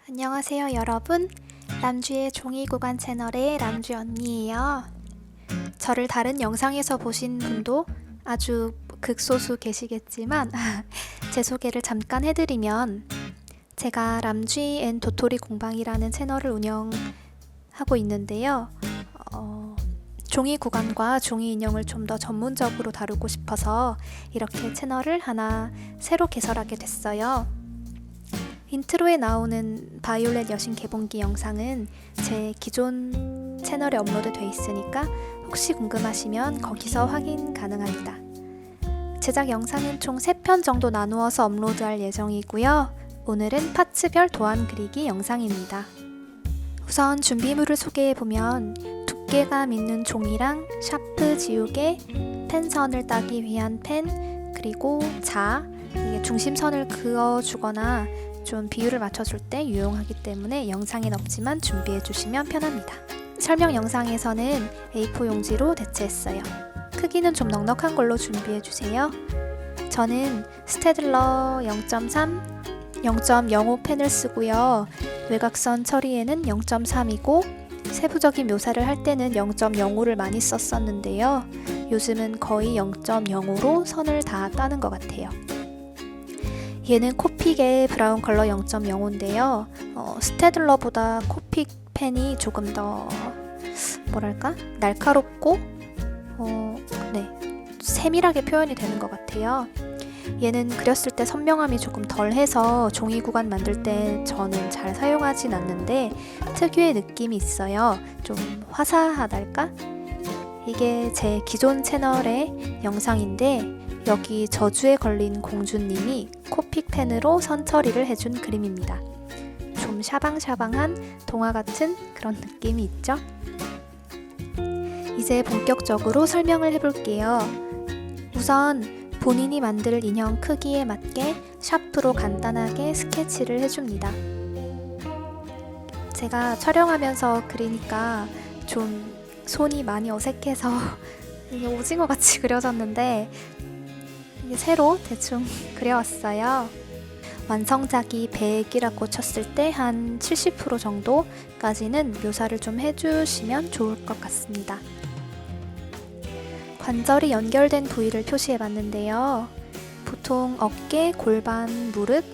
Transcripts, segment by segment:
안녕하세요 여러분, 람쥐의 종이구간 채널의 람쥐 언니예요. 저를 다른 영상에서 보신 분도 아주 극소수 계시겠지만 제 소개를 잠깐 해드리면, 제가 람쥐 앤 도토리 공방이라는 채널을 운영하고 있는데요. 종이 구간과 종이 인형을 좀 더 전문적으로 다루고 싶어서 이렇게 채널을 하나 새로 개설하게 됐어요. 인트로에 나오는 바이올렛 여신 개봉기 영상은 제 기존 채널에 업로드 돼 있으니까 혹시 궁금하시면 거기서 확인 가능합니다. 제작 영상은 총 3편 정도 나누어서 업로드할 예정이고요. 오늘은 파츠별 도안 그리기 영상입니다. 우선 준비물을 소개해보면, 두께감 있는 종이랑 샤프 지우개, 펜선을 따기 위한 펜, 그리고 이게 중심선을 그어주거나 좀 비율을 맞춰줄 때 유용하기 때문에 영상엔 없지만 준비해주시면 편합니다. 설명 영상에서는 A4 용지로 대체했어요. 크기는 좀 넉넉한 걸로 준비해주세요. 저는 스테들러 0.3, 0.05 펜을 쓰고요. 외곽선 처리에는 0.3이고 세부적인 묘사를 할 때는 0.05를 많이 썼었는데요. 요즘은 거의 0.05로 선을 다 따는 것 같아요. 얘는 코픽의 브라운 컬러 0.05인데요. 스테들러보다 코픽 펜이 조금 더 날카롭고 세밀하게 표현이 되는 것 같아요. 얘는 그렸을 때 선명함이 조금 덜해서 종이 구간 만들 때 저는 잘 사용하진 않는데 특유의 느낌이 있어요. 좀 화사하달까? 이게 제 기존 채널의 영상인데, 여기 저주에 걸린 공주님이 코픽 펜으로 선 처리를 해준 그림입니다. 좀 샤방샤방한 동화 같은 그런 느낌이 있죠? 이제 본격적으로 설명을 해볼게요. 우선 본인이 만들 인형 크기에 맞게 샤프로 간단하게 스케치를 해줍니다. 제가 촬영하면서 그리니까 좀 손이 많이 어색해서 이게 오징어 같이 그려졌는데, 이게 새로 대충 그려왔어요. 완성작이 100이라고 쳤을 때 한 70% 정도까지는 묘사를 좀 해주시면 좋을 것 같습니다. 관절이 연결된 부위를 표시해 봤는데요. 보통 어깨, 골반, 무릎,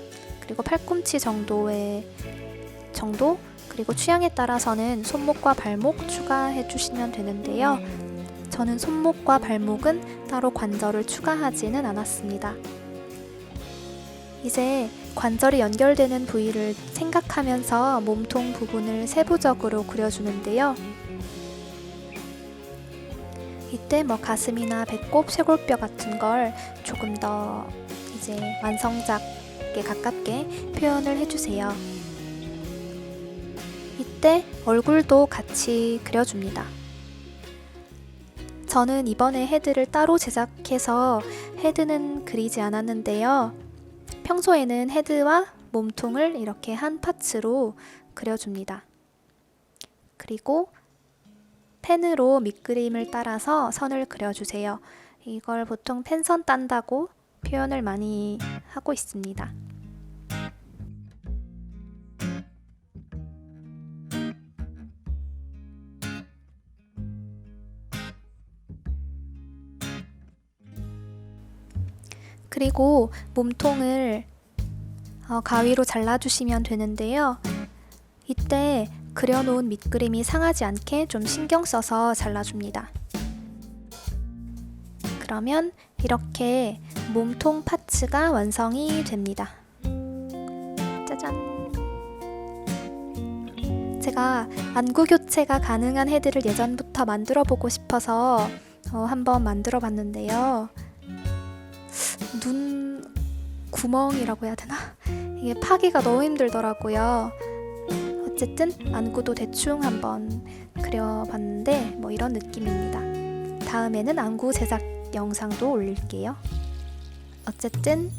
그리고 팔꿈치 정도, 그리고 취향에 따라서는 손목과 발목 추가해 주시면 되는데요. 저는 손목과 발목은 따로 관절을 추가하지는 않았습니다. 이제 관절이 연결되는 부위를 생각하면서 몸통 부분을 세부적으로 그려주는데요. 이때 가슴이나 배꼽, 쇄골뼈 같은 걸 조금 더 이제 완성작에 가깝게 표현을 해주세요. 이때 얼굴도 같이 그려줍니다. 저는 이번에 헤드를 따로 제작해서 헤드는 그리지 않았는데요. 평소에는 헤드와 몸통을 이렇게 한 파츠로 그려줍니다. 그리고 펜으로 밑그림을 따라서 선을 그려주세요. 이걸 보통 펜선 딴다고 표현을 많이 하고 있습니다. 그리고 몸통을 가위로 잘라주시면 되는데요. 이때 그려놓은 밑그림이 상하지 않게 좀 신경 써서 잘라줍니다. 그러면 이렇게 몸통 파츠가 완성이 됩니다. 짜잔! 제가 안구 교체가 가능한 헤드를 예전부터 만들어 보고 싶어서 한번 만들어 봤는데요. 눈 구멍이라고 해야 되나? 이게 파기가 너무 힘들더라고요. 어쨌든 안구도 대충 한번 그려봤는데 이런 느낌입니다. 다음에는 안구 제작 영상도 올릴게요. 어쨌든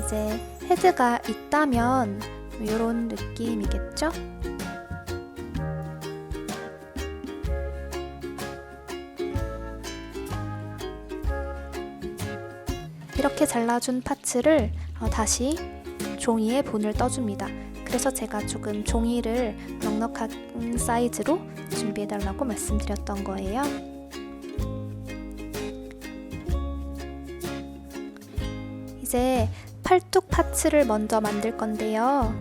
이제 헤드가 있다면 이런 느낌이겠죠? 이렇게 잘라준 파츠를 다시 종이에 본을 떠줍니다. 그래서 제가 조금 종이를 넉넉한 사이즈로 준비해달라고 말씀드렸던 거예요. 이제 팔뚝 파츠를 먼저 만들 건데요.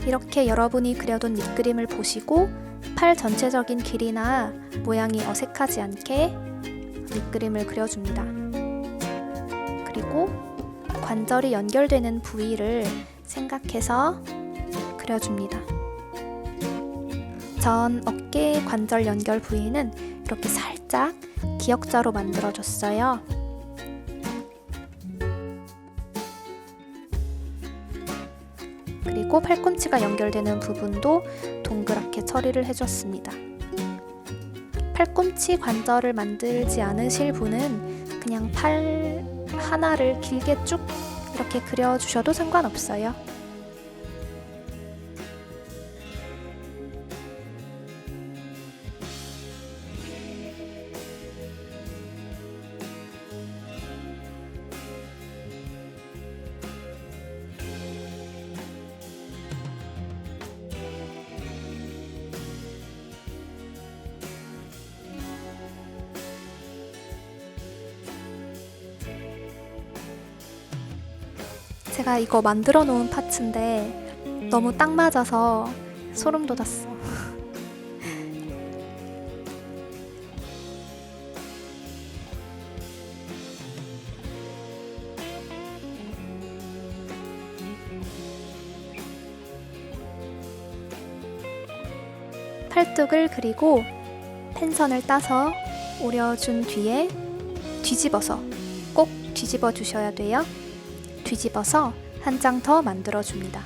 이렇게 여러분이 그려둔 밑그림을 보시고 팔 전체적인 길이나 모양이 어색하지 않게 밑그림을 그려줍니다. 그리고 관절이 연결되는 부위를 생각해서 그려줍니다. 전 어깨 관절 연결 부위는 이렇게 살짝 기역자로 만들어줬어요. 그리고 팔꿈치가 연결되는 부분도 동그랗게 처리를 해줬습니다. 팔꿈치 관절을 만들지 않으실 분은 그냥 팔 하나를 길게 쭉 이렇게 그려주셔도 상관없어요. 제가 이거 만들어 놓은 파츠인데 너무 딱 맞아서 소름 돋았어. 팔뚝을 그리고 펜선을 따서 오려준 뒤에 뒤집어서 꼭 뒤집어 주셔야 돼요. 뒤집어서 한 장 더 만들어 줍니다.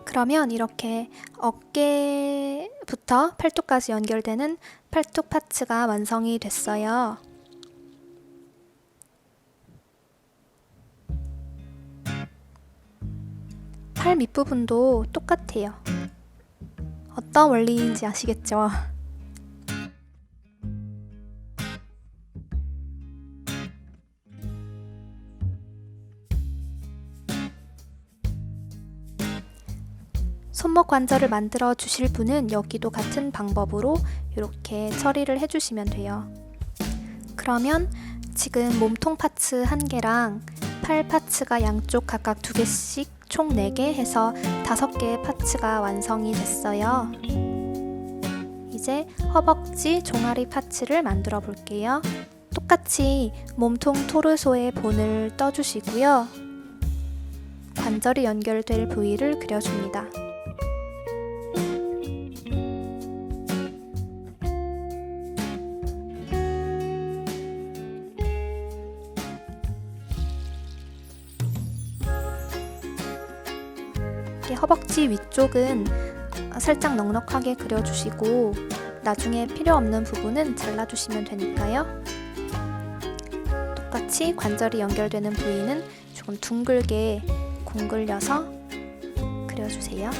그러면 이렇게 어깨부터 팔뚝까지 연결되는 팔뚝 파츠가 완성이 됐어요. 팔 밑부분도 똑같아요. 어떤 원리인지 아시겠죠? 손목 관절을 만들어 주실 분은 여기도 같은 방법으로 이렇게 처리를 해주시면 돼요. 그러면 지금 몸통 파츠 1개랑 팔 파츠가 양쪽 각각 2개씩 총 4개 해서 5개의 파츠가 완성이 됐어요. 이제 허벅지 종아리 파츠를 만들어 볼게요. 똑같이 몸통 토르소의 본을 떠주시고요. 관절이 연결될 부위를 그려줍니다. 허벅지 위쪽은 살짝 넉넉하게 그려주시고 나중에 필요 없는 부분은 잘라주시면 되니까요. 똑같이 관절이 연결되는 부위는 조금 둥글게 공글려서 그려주세요.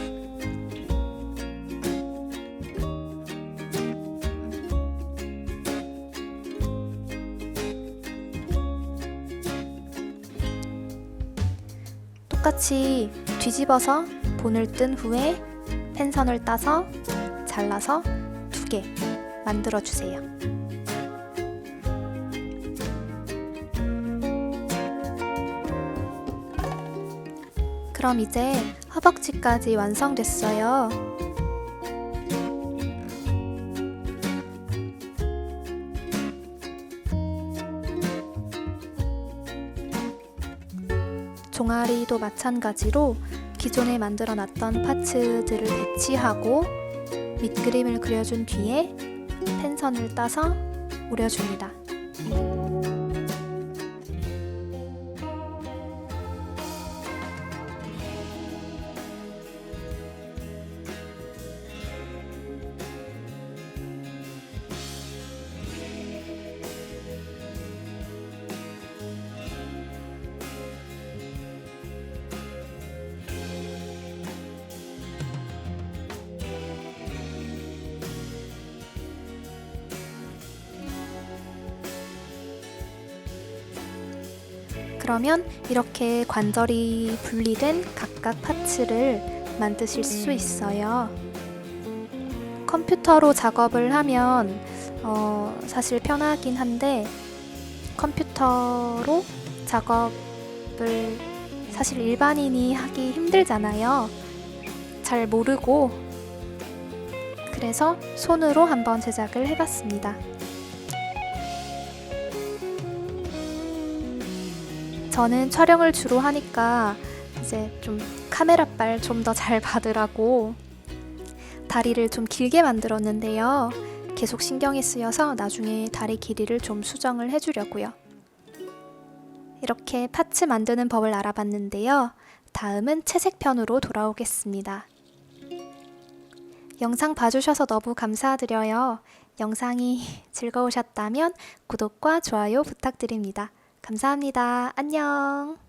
똑같이 뒤집어서 본을 뜬 후에 펜선을 따서 잘라서 2개 만들어 주세요. 그럼 이제 허벅지까지 완성됐어요. 종아리도 마찬가지로 기존에 만들어 놨던 파츠들을 배치하고 밑그림을 그려준 뒤에 펜선을 따서 오려줍니다. 그러면 이렇게 관절이 분리된 각각 파츠를 만드실 수 있어요. 컴퓨터로 작업을 하면 사실 편하긴 한데 컴퓨터로 작업을 사실 일반인이 하기 힘들잖아요. 잘 모르고. 그래서 손으로 한번 제작을 해봤습니다. 저는 촬영을 주로 하니까 이제 좀 카메라빨 좀 더 잘 받으라고 다리를 좀 길게 만들었는데요. 계속 신경이 쓰여서 나중에 다리 길이를 좀 수정을 해주려고요. 이렇게 파츠 만드는 법을 알아봤는데요. 다음은 채색편으로 돌아오겠습니다. 영상 봐주셔서 너무 감사드려요. 영상이 즐거우셨다면 구독과 좋아요 부탁드립니다. 감사합니다. 안녕.